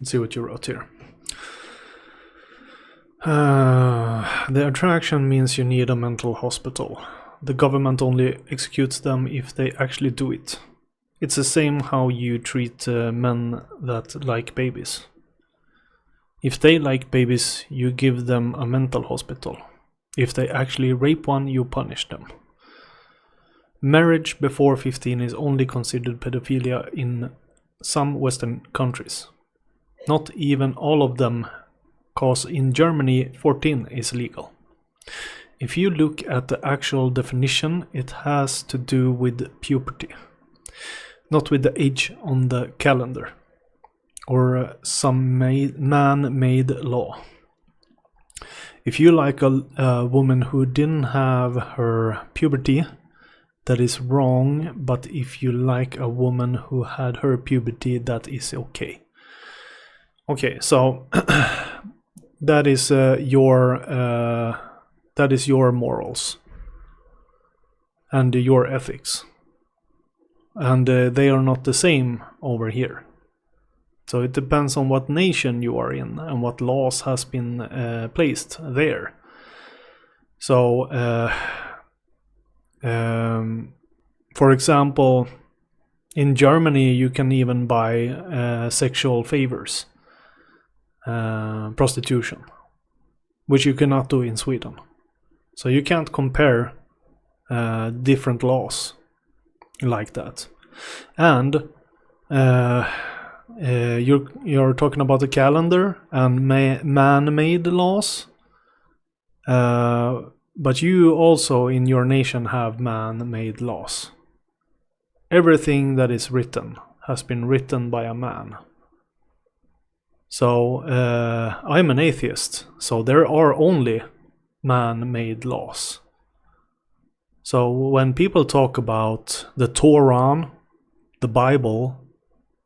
Let's see what you wrote here. The attraction means you need a mental hospital. The government only executes them if they actually do it. It's the same how you treat men that like babies. If they like babies, you give them a mental hospital. If they actually rape one, you punish them. Marriage before 15 is only considered pedophilia in some Western countries. Not even all of them, cause in Germany 14 is legal. If you look at the actual definition, it has to do with puberty, not with the age on the calendar or some man-made law. If you like a woman who didn't have her puberty, that is wrong, but if you like a woman who had her puberty, that is okay. Okay, so that is your morals and your ethics, and they are not the same over here. So it depends on what nation you are in and what laws has been placed there. So, for example, in Germany you can even buy sexual favors. Prostitution, which you cannot do in Sweden. So you can't compare different laws like that. And you're talking about the calendar and man-made laws, but you also in your nation have man-made laws. Everything that is written has been written by a man. So I'm an atheist, so there are only man-made laws. So when people talk about the Torah, the Bible,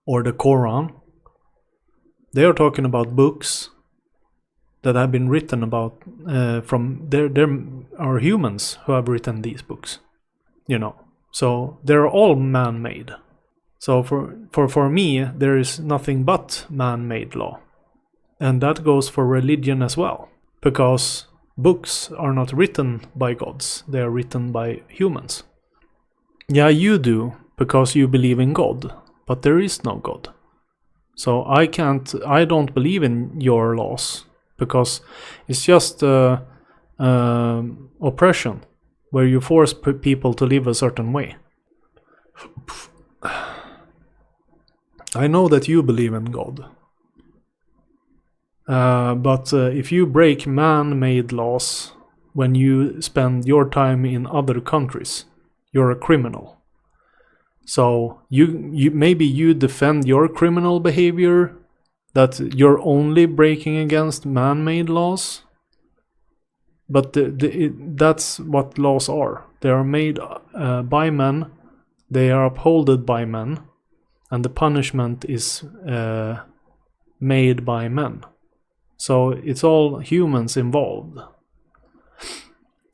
or the Quran, they are talking about books that have been written about from there are humans who have written these books, you know. So they're all man-made. So for me, there is nothing but man-made law. And that goes for religion as well. Because books are not written by gods, they are written by humans. Yeah, you do, because you believe in God, but there is no God. So I don't believe in your laws, because it's just oppression, where you force people to live a certain way. I know that you believe in God. But if you break man-made laws when you spend your time in other countries, you're a criminal. So you maybe you defend your criminal behavior, that you're only breaking against man-made laws. But that's what laws are. They are made by men, they are upholded by men, and the punishment is made by men. So it's all humans involved.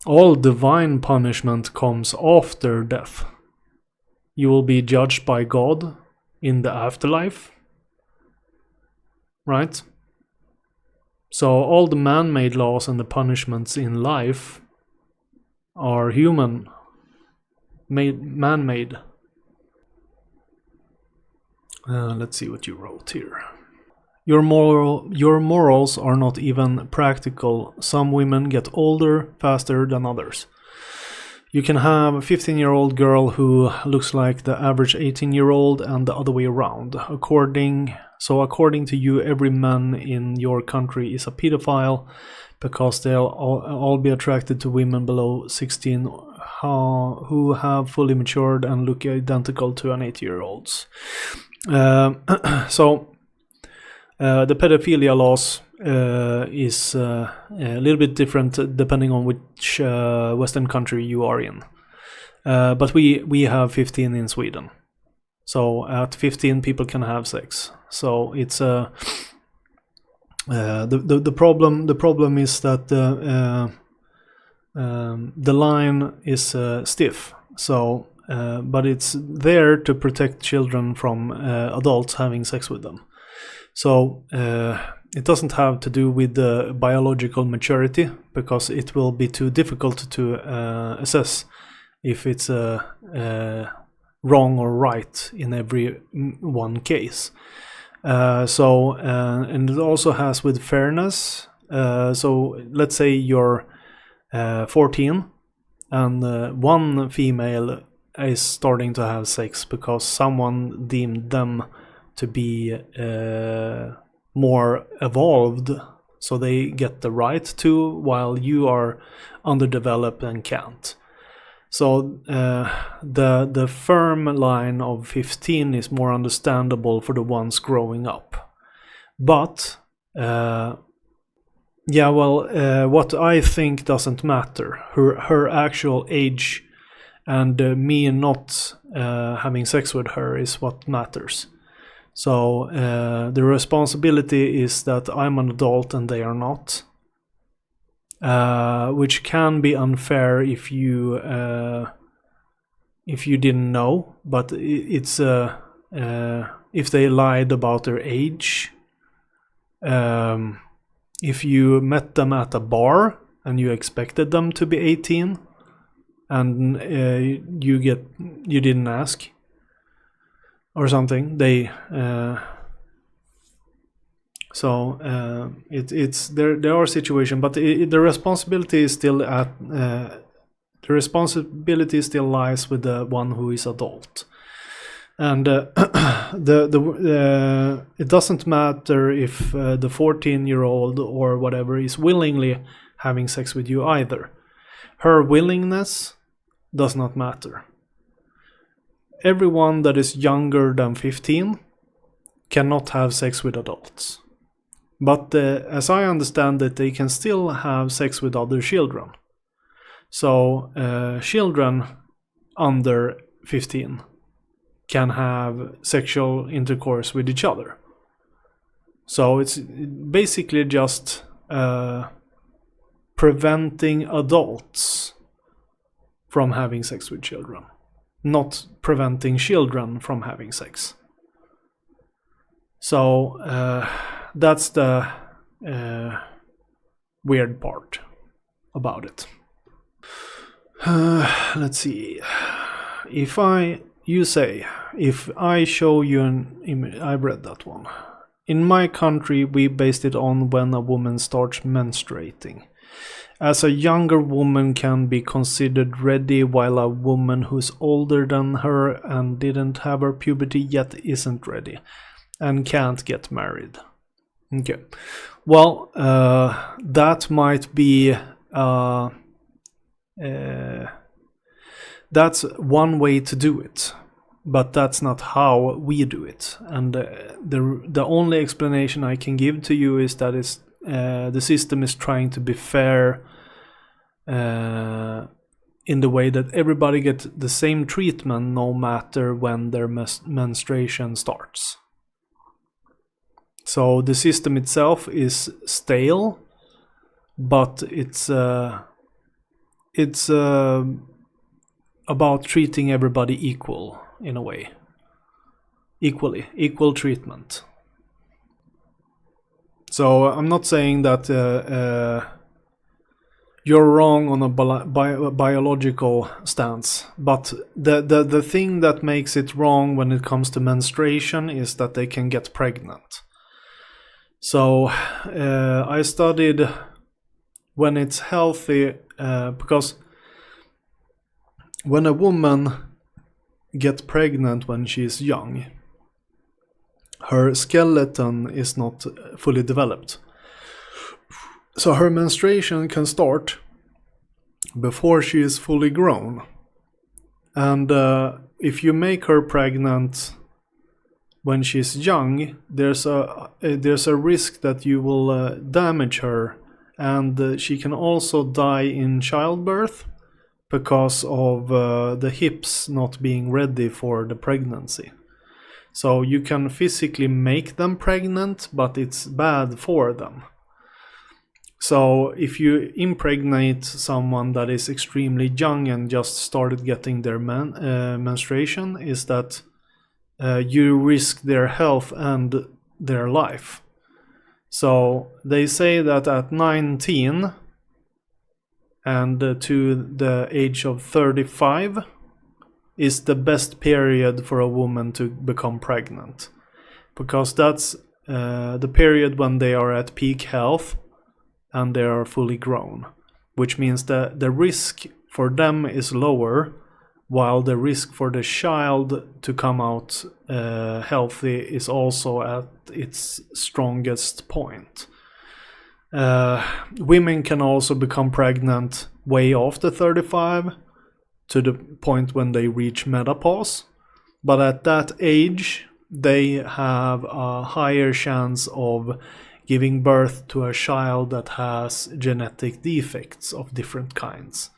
All divine punishment comes after death. You will be judged by God in the afterlife, right? So all the man-made laws and the punishments in life are man-made. Let's see what you wrote here. Your morals are not even practical. Some women get older faster than others. You can have a 15-year-old girl who looks like the average 18-year-old and the other way around. According to you, every man in your country is a pedophile because they'll all be attracted to women below 16 who have fully matured and look identical to an 8-year-old's. The pedophilia laws is a little bit different depending on which Western country you are in. But we have 15 in Sweden. So at 15 people can have sex. So it's the problem is that the line is stiff. So but it's there to protect children from adults having sex with them. So it doesn't have to do with the biological maturity, because it will be too difficult to assess if it's wrong or right in every one case. And it also has with fairness. So let's say you're 14 and one female is starting to have sex because someone deemed them to be more evolved, so they get the right to, while you are underdeveloped and can't. So the firm line of 15 is more understandable for the ones growing up. But what I think doesn't matter. Her actual age and me not having sex with her is what matters. So the responsibility is that I'm an adult and they are not. Which can be unfair if you didn't know, but it's if they lied about their age. If you met them at a bar and you expected them to be 18 and you didn't ask or something, it's there are situations, but the responsibility is still lies with the one who is adult. And it doesn't matter if the 14-year-old or whatever is willingly having sex with you either. Her willingness does not matter. Everyone that is younger than 15 cannot have sex with adults. But as I understand it, they can still have sex with other children. So children under 15 can have sexual intercourse with each other. So it's basically just preventing adults from having sex with children, not preventing children from having sex. So that's the weird part about it. Let's see. If I show you an image, I read that one. In my country, we based it on when a woman starts menstruating. As a younger woman can be considered ready, while a woman who's older than her and didn't have her puberty yet isn't ready and can't get married. Okay. Well, that might be that's one way to do it, but that's not how we do it. And the only explanation I can give to you is that the system is trying to be fair in the way that everybody gets the same treatment no matter when their menstruation starts. So the system itself is stale, but it's about treating everybody equal in a way. Equal treatment. So I'm not saying that you're wrong on a biological stance, but the thing that makes it wrong when it comes to menstruation is that they can get pregnant. So I studied when it's healthy, because when a woman gets pregnant when she is young, her skeleton is not fully developed. So her menstruation can start before she is fully grown. And if you make her pregnant when she's young, there's a risk that you will damage her, and she can also die in childbirth because of the hips not being ready for the pregnancy. So you can physically make them pregnant, but it's bad for them. So if you impregnate someone that is extremely young and just started getting their menstruation, is that you risk their health and their life. So they say that at 19 and to the age of 35 is the best period for a woman to become pregnant, because that's the period when they are at peak health and they are fully grown, which means that the risk for them is lower, while the risk for the child to come out healthy is also at its strongest point. Women can also become pregnant way after 35, to the point when they reach menopause, but at that age they have a higher chance of giving birth to a child that has genetic defects of different kinds,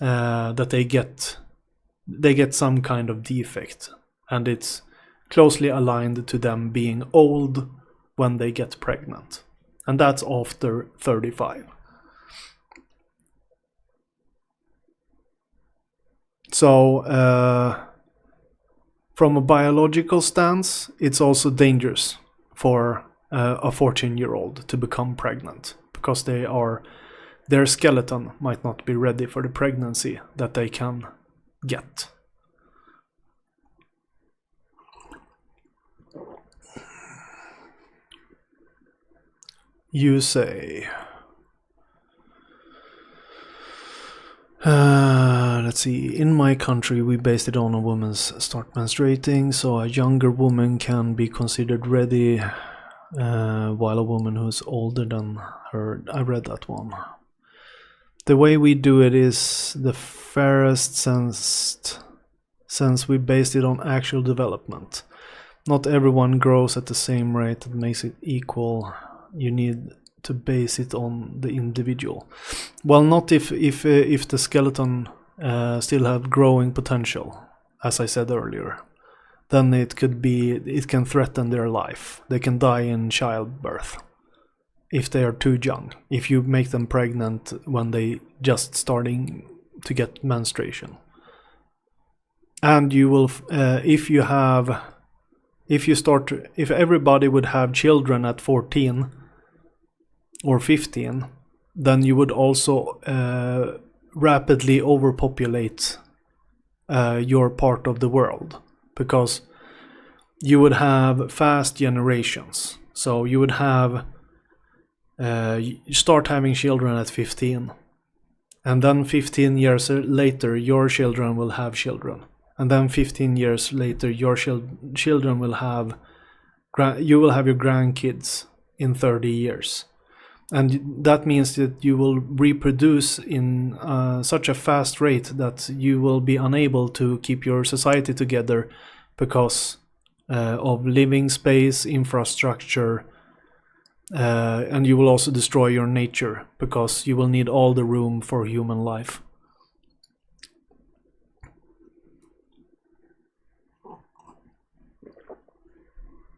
that they get some kind of defect, and it's closely aligned to them being old when they get pregnant, and that's after 35. So from a biological stance, it's also dangerous for a 14-year-old to become pregnant, because their skeleton might not be ready for the pregnancy that they can get. You say... let's see. In my country, we based it on a woman's start menstruating, so a younger woman can be considered ready, while a woman who's older than her... I read that one. The way we do it is the fairest since we based it on actual development. Not everyone grows at the same rate that makes it equal. You need to base it on the individual. Well, not if the skeleton still have growing potential, as I said earlier. Then it can threaten their life. They can die in childbirth if they are too young. If you make them pregnant when they just starting to get menstruation, and you will if everybody would have children at 14 or 15, then you would also rapidly overpopulate your part of the world, because you would have fast generations. So you would have start having children at 15, and then 15 years later your children will have children, and then 15 years later your children will have you will have your grandkids in 30 years. And that means that you will reproduce in such a fast rate that you will be unable to keep your society together because of living space, infrastructure, and you will also destroy your nature, because you will need all the room for human life.